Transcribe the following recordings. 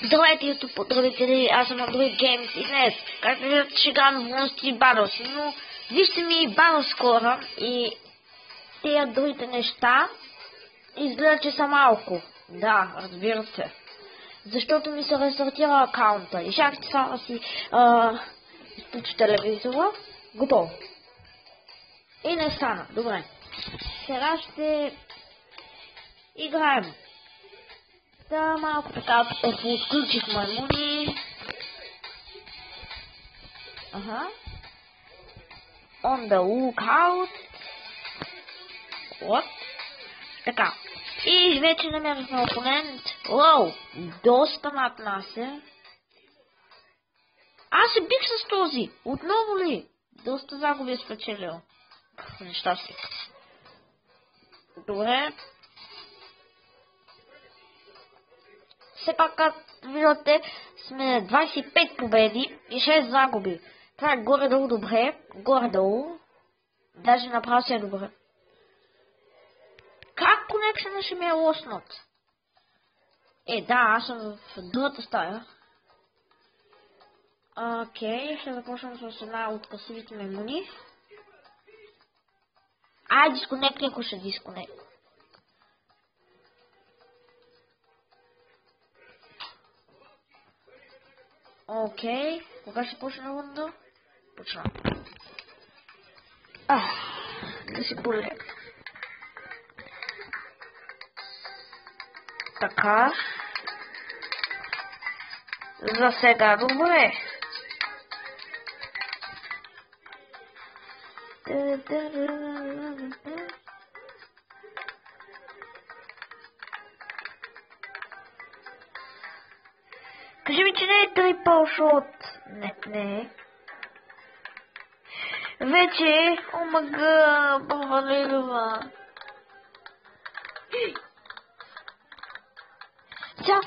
Здравейте, YouTube потребители, аз съм Android Games и днес, както виждате, ще играем в Monster Battles, но вижте ми Battle Score и тези другите неща изглежда, че са малко. Да, разбира се. Защото ми се рестартира акаунта и чакайте сега да си изключи телевизора. Готово. И не стана. Добре. Сега ще играем. Да, малко така отключих маймуни. On the lookout. What? Така. И вече намерихме опонент. Уау! Доста над нас е. Аз се бих с този. Отново ли? Доста загуби е спечелил. Нещастие. Добре. Все пак, както виждате, сме 25 победи и 6 загуби. Това е горе-долу добре. Горе-долу. Даже направо си е добре. Как конекшена ще ми е лоснат? Да, аз съм в другата стая. Окей, ще започнем с една от пасивите маймуни. Дисконект, ако ще дисконект. Окей, кога ще почне рунда? Почна. Да си полека. Така. За сега добре. Кажи ми, че не е трипъл шот. Не. Вече, омага, провалила. Сега,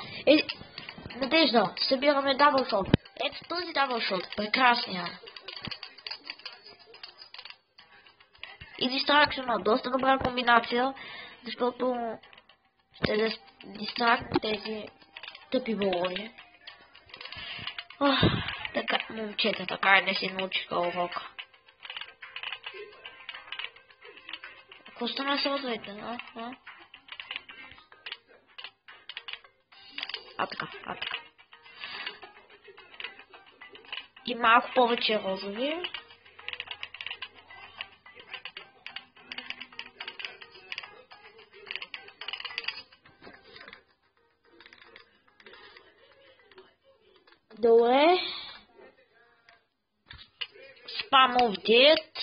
Надежда, събираме даблшот. Ето този даблшот, прекрасния. И дистракшена, доста добра комбинация, защото ще дистракне тези тъпи балони. Така, момчета, така не си научиха урока. Какво стана с ответе, така. И малко повече розови. Добре. Spam of Death.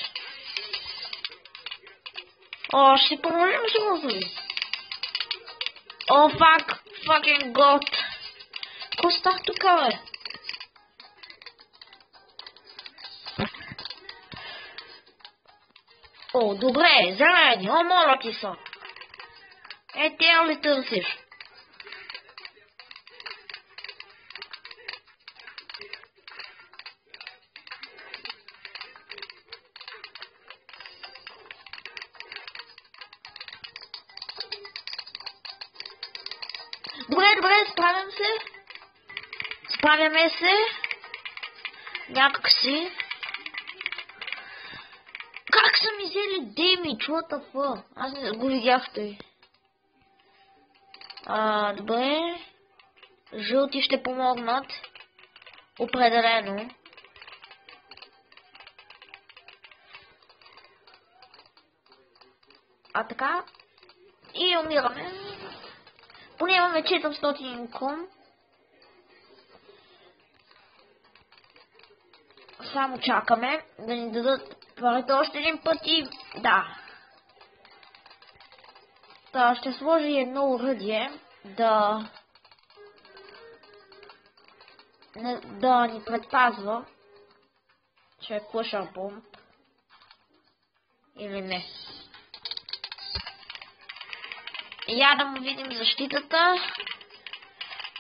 Ще поможем с розови. Fucking god. Какво стах тук, бе? Добре, зелени, моля ти са. Тя ли търсиш? Добре, справяме се. Някак си. Как са ми взели демидж? What the fuck? Аз не го видях той. Добре. Жълти ще помогнат. Определено. Така. И умираме. Поне имаме 400 инком. Само чакаме да ни дадат парите още един път и да. Ще сложи едно уръдие да ни предпазва, че е Pusher Bomb или не. Я да му видим защитата.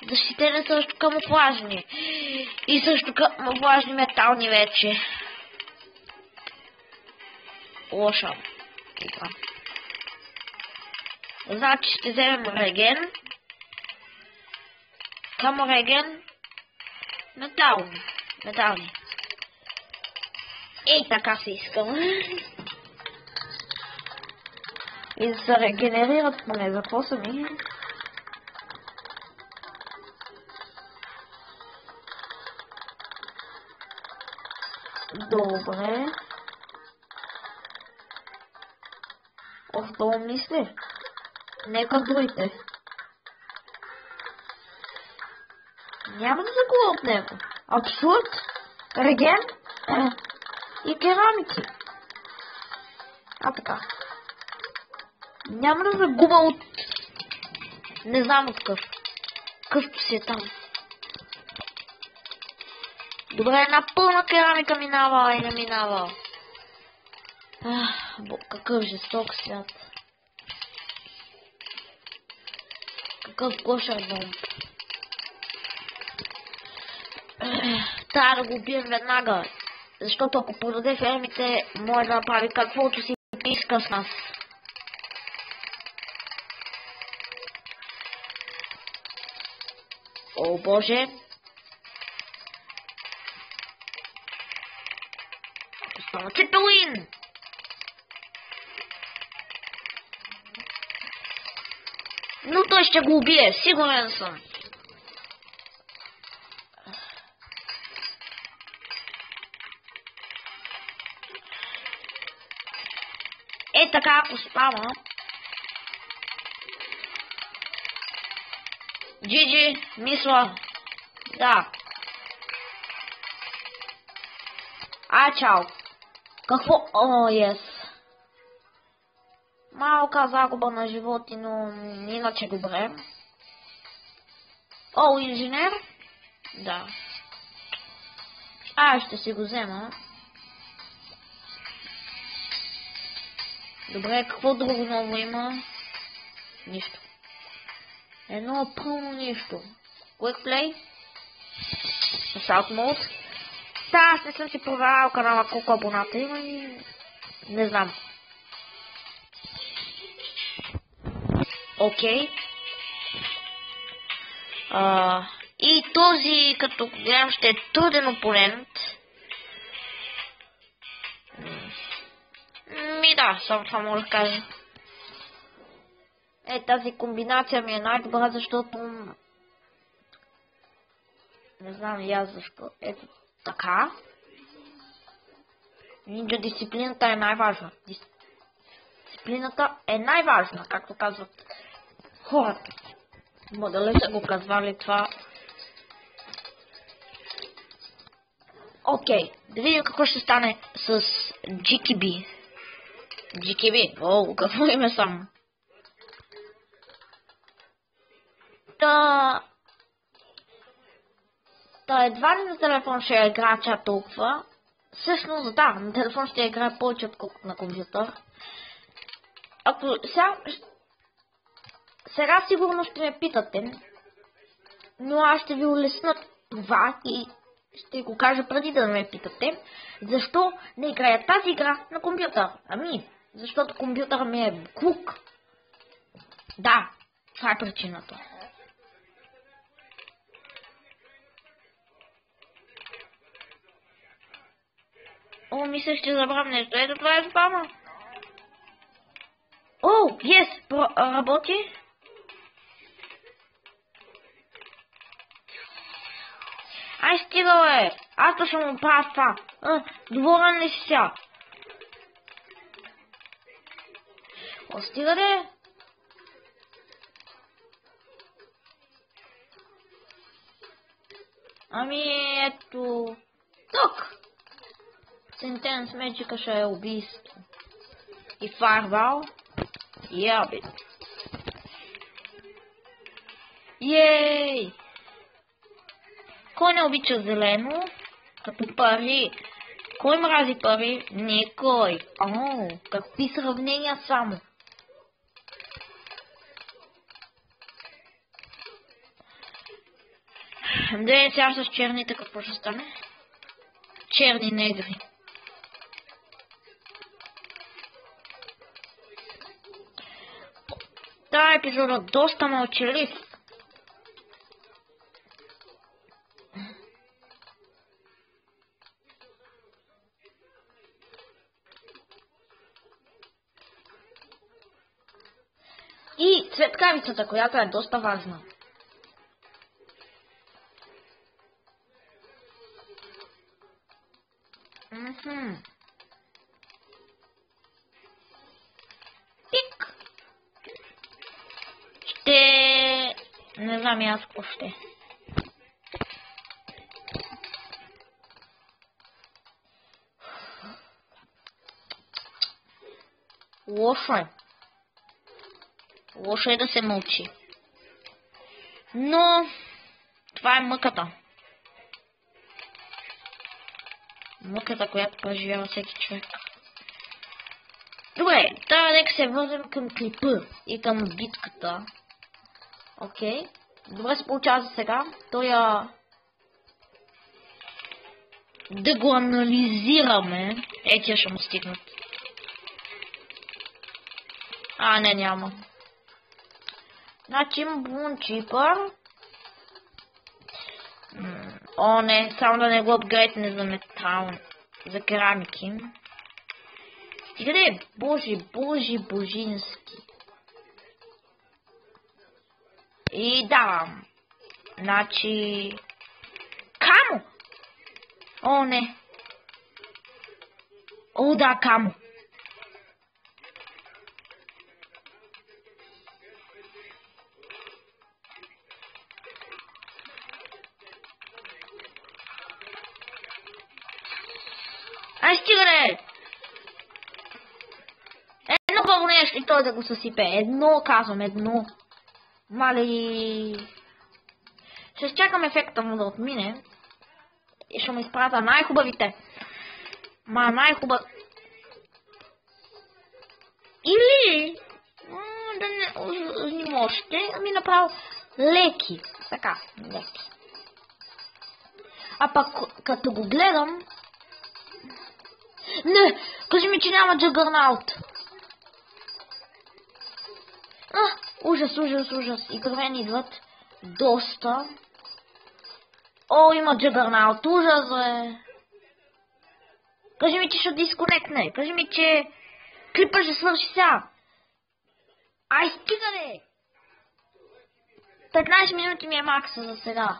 Защитени също камуфлажни. И също камуфлажни метални вече. Лоша игра. Значи ще вземем реген. Камореген. Метални. Ей, така се искам. И да се регенерират поне, за какво са ми? Добре. Това мисли. Нека другите. Няма да загуба от него. Абсурд, реген и керамики. Така. Няма да загуба от... Не знам от къв. Къвто си е там. Добре, една пълна керамика минава и не минава. Какъв жесток свят. Какъв кошер бомб. Трябва да го убием веднага. Защото ако продаде фермите, може да направи каквото си иска с нас. О, Боже! Става Цепелин! Но той ще го убие, сигурен съм. Така, ако става. Джиджи, мисля. Да. Чао. Какво? Ес. Малка загуба на животи, но иначе добре. Инженер? Да. Ще си го взема. Добре, какво друго ново има? Нищо. Едно пълно нищо. Quick Play? Assault Mode? Аз не съм си проверял канала колко абоната има и... Не знам. Окей. И този, като гледам, ще е труден опонент. Да, само това мога да кажа. Тази комбинация ми е най-добра, защото... Не знам и аз защо. Така. Нинджа дисциплината е най-важна. Дисциплината е най-важна, както казват хората. Дали са го казвали това? Окей, да видим какво ще стане с GKB. GKB, какво име само? Едва ли на телефон ще играе чак толкова. Всъщност да, на телефон ще играе повече отколкото на компютър. Ако сега сигурно ще ме питате, но аз ще ви улесна това и ще го кажа преди да ме питате, защо не играя тази игра на компютър. Защото компютър ми е буклук. Да, това е причината. Мисля, ще забравя нещо. Ето това е спама. Работи. Стига, аз да ще му правя това. Доволен ли си сега? Стига де. Ето. Тук. Сентенс Меджика ще е убийство. И фарвал. Яби. Ей! Кой не обича зелено? Като пари. Кой мрази пари? Никой. Какви сравнения само. Да, сега с черните какво ще стане? Черни негри. Тази епизод е доста мълчалив. светкавицата, която е доста важна. Тик! Не знам и аз какво ще. Лошо е. Лошо е да се мълчи. Но това е мъката. Мъката, която преживява всеки човек. Добре, нека се върнем към клипа и към битката. Окей. Добре се получава за сега. Да го анализираме. Тия ще му стигнат. Не, няма. Значи има бунчипър. Не, само да не го апгрейдне за метал. За керамики. Стига да е божински. И давам. Значи... Камо! Не. Да, камо. Стига да е! Едно първо нещо и той да го съсипе. Едно, казвам, едно. Мали... Ще изчакам ефекта му да отмине. И ще му изпратя най-хубавите. Или... да не можете. Направо леки. Така, леки. А пък като го гледам... Не! Кажи ми, че няма Джагърнаут. Ужас. И гървени идват доста. Има Джагърнаут. Ужас, бе. Кажи ми, че ще дисконектне. Кажи ми, че клипа ще свърши сега. Стига ли? 15 минути ми е макса за сега.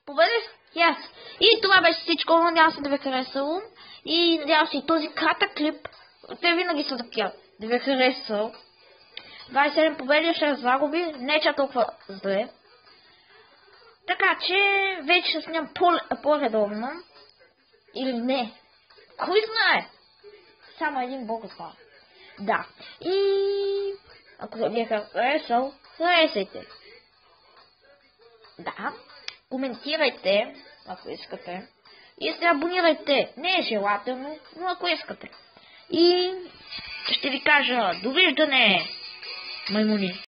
Победих? Yes. И това беше всичко. Надявам се да ви е харесало. И надявам се и този кратък клип. Те винаги са такива. Да ви е харесал. 27 победи, 6 загуби. Не че толкова зле. Така че вече ще снимам по-редовно. Или не. Кой знае? Само един бог знае. Да. И ако ви е харесал, харесайте. Да. Коментирайте, ако искате. И се абонирайте. Не е желателно, но ако искате. И ще ви кажа довиждане, маймуни.